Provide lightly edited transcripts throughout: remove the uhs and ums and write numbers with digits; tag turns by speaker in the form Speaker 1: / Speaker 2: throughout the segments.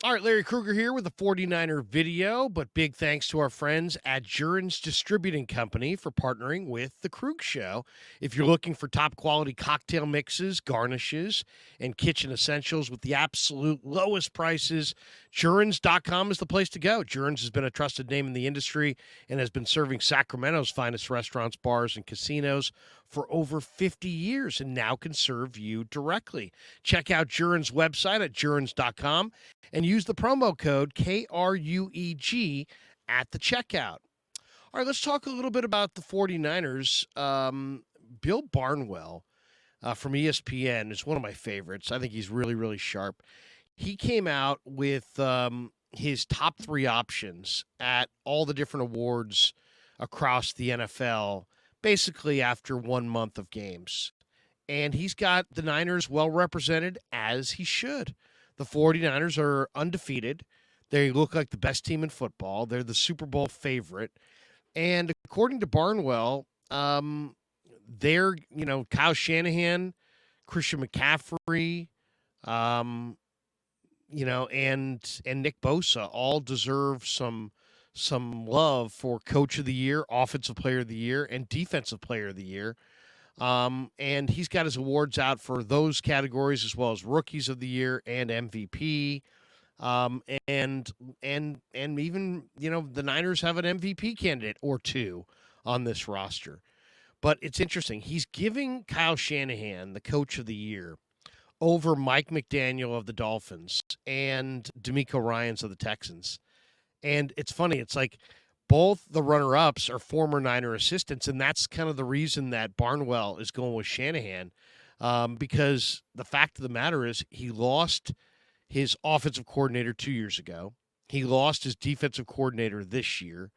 Speaker 1: All right, Larry Kruger here with the 49er video, but big thanks to our friends at Jurin's Distributing Company for partnering with The Krug Show. If you're looking for top quality cocktail mixes, garnishes, and kitchen essentials with the absolute lowest prices, Jurins.com is the place to go. Jurins has been a trusted name in the industry and has been serving Sacramento's finest restaurants, bars, and casinos for over 50 years and now can serve you directly. Check out Jurin's website at Jurins.com and use the promo code KRUEG at the checkout. All right, let's talk a little bit about the 49ers. Bill Barnwell from ESPN is one of my favorites. I think he's really, really sharp. He came out with his top three options at all the different awards across the NFL, basically after 1 month of games. And he's got the Niners well represented, as he should. The 49ers are undefeated. They look like the best team in football. They're the Super Bowl favorite. And according to Barnwell, they're, Kyle Shanahan, Christian McCaffrey, and Nick Bosa all deserve some love for Coach of the Year, Offensive Player of the Year, and Defensive Player of the Year. And he's got his awards out for those categories as well as Rookies of the Year and MVP. And even, the Niners have an MVP candidate or two on this roster. But it's interesting. He's giving Kyle Shanahan the Coach of the Year over Mike McDaniel of the Dolphins and DeMeco Ryans of the Texans. And it's funny. It's like both the runner-ups are former Niner assistants, and that's kind of the reason that Barnwell is going with Shanahan, because the fact of the matter is he lost his offensive coordinator 2 years ago. He lost his defensive coordinator this year,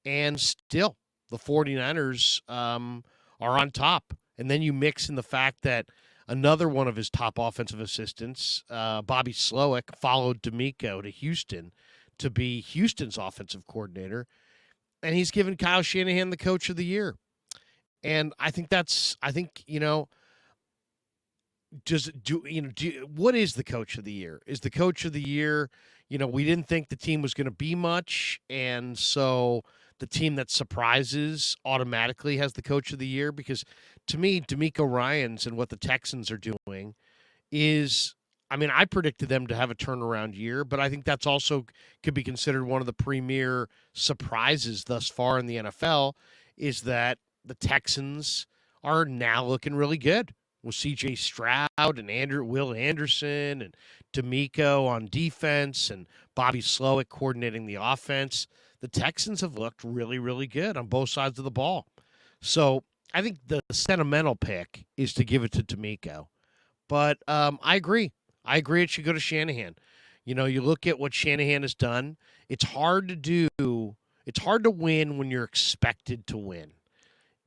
Speaker 1: and still the 49ers are on top. And then you mix in the fact that another one of his top offensive assistants, Bobby Slowick, followed DeMeco to Houston to be Houston's offensive coordinator, and he's given Kyle Shanahan the Coach of the Year. And I think what is the Coach of the Year? Is the Coach of the Year, we didn't think the team was going to be much, and so the team that surprises automatically has the Coach of the Year? Because to me, DeMeco Ryans and what the Texans are doing is, I predicted them to have a turnaround year, but I think that's also could be considered one of the premier surprises thus far in the NFL, is that the Texans are now looking really good with C.J. Stroud and Will Anderson and DeMeco on defense and Bobby Slowick coordinating the offense. The Texans have looked really, really good on both sides of the ball. So I think the sentimental pick is to give it to DeMeco. But I agree. It should go to Shanahan. You look at what Shanahan has done. It's hard to do. It's hard to win when you're expected to win.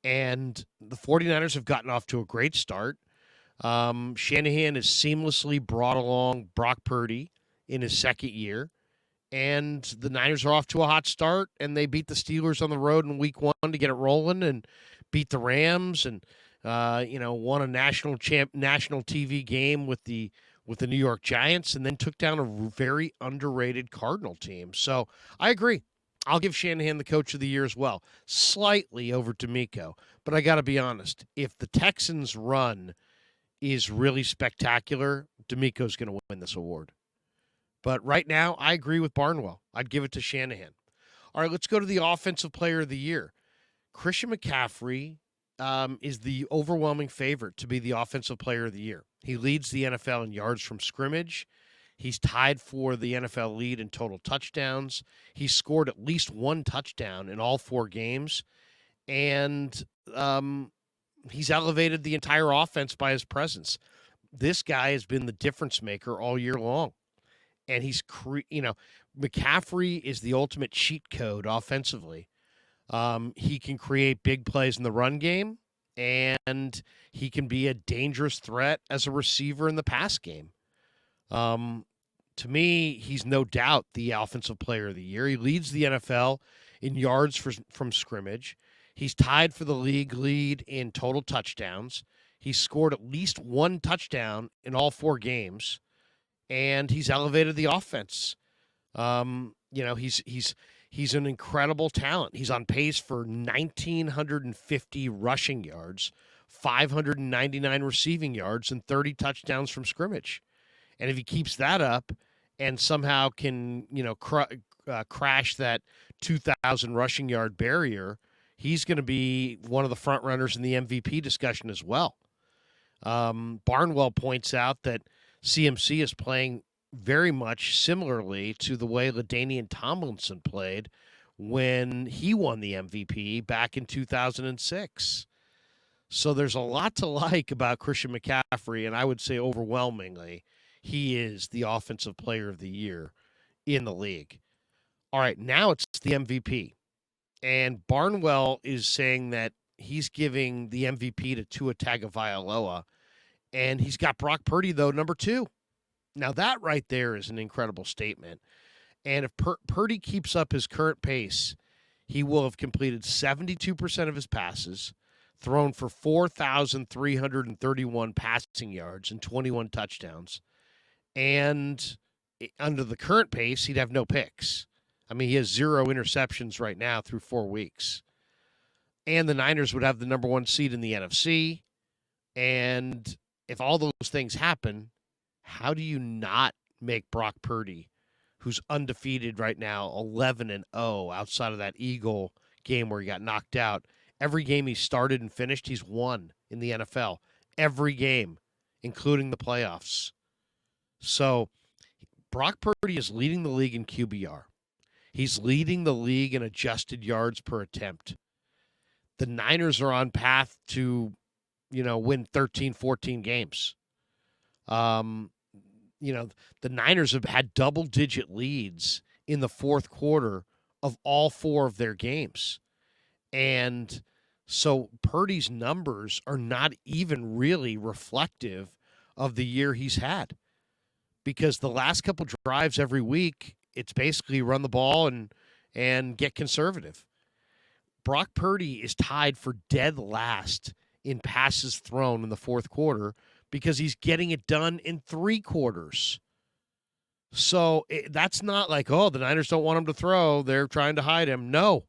Speaker 1: And the 49ers have gotten off to a great start. Shanahan has seamlessly brought along Brock Purdy in his second year. And the Niners are off to a hot start, and they beat the Steelers on the road in week 1 to get it rolling and beat the Rams and, won a national TV game with the New York Giants, and then took down a very underrated Cardinal team. So I agree. I'll give Shanahan the Coach of the Year as well, slightly over DeMeco. But I got to be honest, if the Texans' run is really spectacular, DeMeco's going to win this award. But right now, I agree with Barnwell. I'd give it to Shanahan. All right, let's go to the Offensive Player of the Year. Christian McCaffrey is the overwhelming favorite to be the Offensive Player of the Year. He leads the NFL in yards from scrimmage. He's tied for the NFL lead in total touchdowns. He scored at least one touchdown in all 4 games. And he's elevated the entire offense by his presence. This guy has been the difference maker all year long. And McCaffrey is the ultimate cheat code offensively. He can create big plays in the run game, and he can be a dangerous threat as a receiver in the pass game. To me, he's no doubt the Offensive Player of the Year. He leads the NFL in yards from scrimmage. He's tied for the league lead in total touchdowns. He's scored at least one touchdown in all 4 games. and he's elevated the offense. He's an incredible talent. He's on pace for 1,950 rushing yards, 599 receiving yards, and 30 touchdowns from scrimmage. And if he keeps that up and somehow can, crash that 2,000 rushing yard barrier, he's going to be one of the front runners in the MVP discussion as well. Barnwell points out that CMC is playing very much similarly to the way LaDainian Tomlinson played when he won the MVP back in 2006. So there's a lot to like about Christian McCaffrey, and I would say overwhelmingly he is the offensive player of the year in the league. All right, now it's the MVP. And Barnwell is saying that he's giving the MVP to Tua Tagovailoa, and he's got Brock Purdy, though, number 2. Now, that right there is an incredible statement. And if Purdy keeps up his current pace, he will have completed 72% of his passes, thrown for 4,331 passing yards and 21 touchdowns. And under the current pace, he'd have no picks. I mean, he has 0 interceptions right now through 4 weeks. And the Niners would have the number 1 seed in the NFC. And if all those things happen, how do you not make Brock Purdy, who's undefeated right now, 11-0 outside of that Eagle game where he got knocked out? Every game he started and finished, he's won in the NFL. Every game, including the playoffs. So Brock Purdy is leading the league in QBR. He's leading the league in adjusted yards per attempt. The Niners are on path to, win 13, 14 games. The Niners have had double-digit leads in the fourth quarter of all 4 of their games. And so Purdy's numbers are not even really reflective of the year he's had. Because the last couple drives every week, it's basically run the ball and get conservative. Brock Purdy is tied for dead last in passes thrown in the fourth quarter because he's getting it done in 3 quarters. So that's not like, the Niners don't want him to throw, they're trying to hide him. No,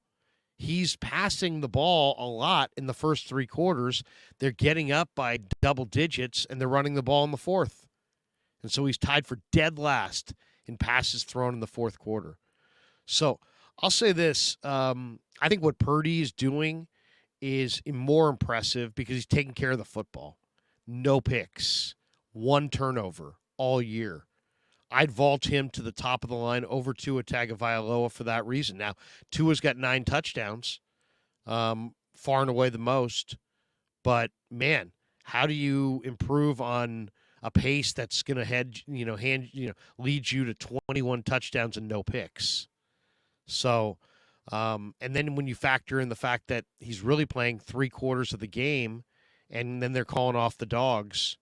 Speaker 1: he's passing the ball a lot in the first 3 quarters. They're getting up by double digits, and they're running the ball in the fourth. And so he's tied for dead last in passes thrown in the fourth quarter. So I'll say this. I think what Purdy is doing is more impressive because he's taking care of the football. No picks, 1 turnover all year. I'd vault him to the top of the line over Tua Tagovailoa for that reason. Now, Tua's got 9 touchdowns, far and away the most. But, man, how do you improve on a pace that's going to lead you to 21 touchdowns and no picks? So, and then when you factor in the fact that he's really playing 3 quarters of the game and then they're calling off the dogs,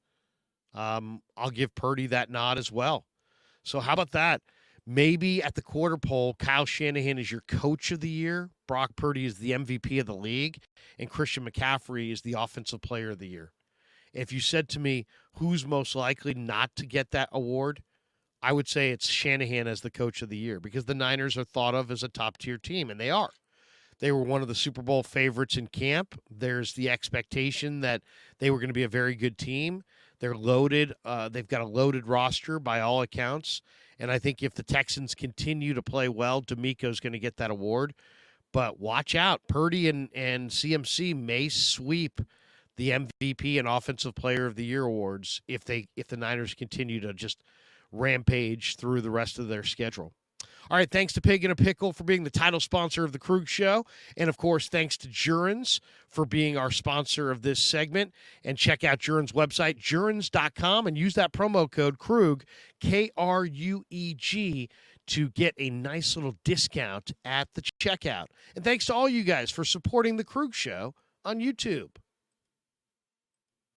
Speaker 1: I'll give Purdy that nod as well. So how about that? Maybe at the quarter poll, Kyle Shanahan is your coach of the year, Brock Purdy is the MVP of the league, and Christian McCaffrey is the offensive player of the year. If you said to me, who's most likely not to get that award, I would say it's Shanahan as the coach of the year because the Niners are thought of as a top-tier team, and they are. They were one of the Super Bowl favorites in camp. There's the expectation that they were going to be a very good team. They're loaded. They've got a loaded roster by all accounts. And I think if the Texans continue to play well, D'Amico's going to get that award. But watch out. Purdy and CMC may sweep the MVP and Offensive Player of the Year awards if the Niners continue to just rampage through the rest of their schedule. All right, thanks to Pig and a Pickle for being the title sponsor of the Krug Show. And, of course, thanks to Jurens for being our sponsor of this segment. And check out Jurens' website, jurens.com, and use that promo code Krug, K-R-U-E-G, to get a nice little discount at the checkout. And thanks to all you guys for supporting the Krug Show on YouTube.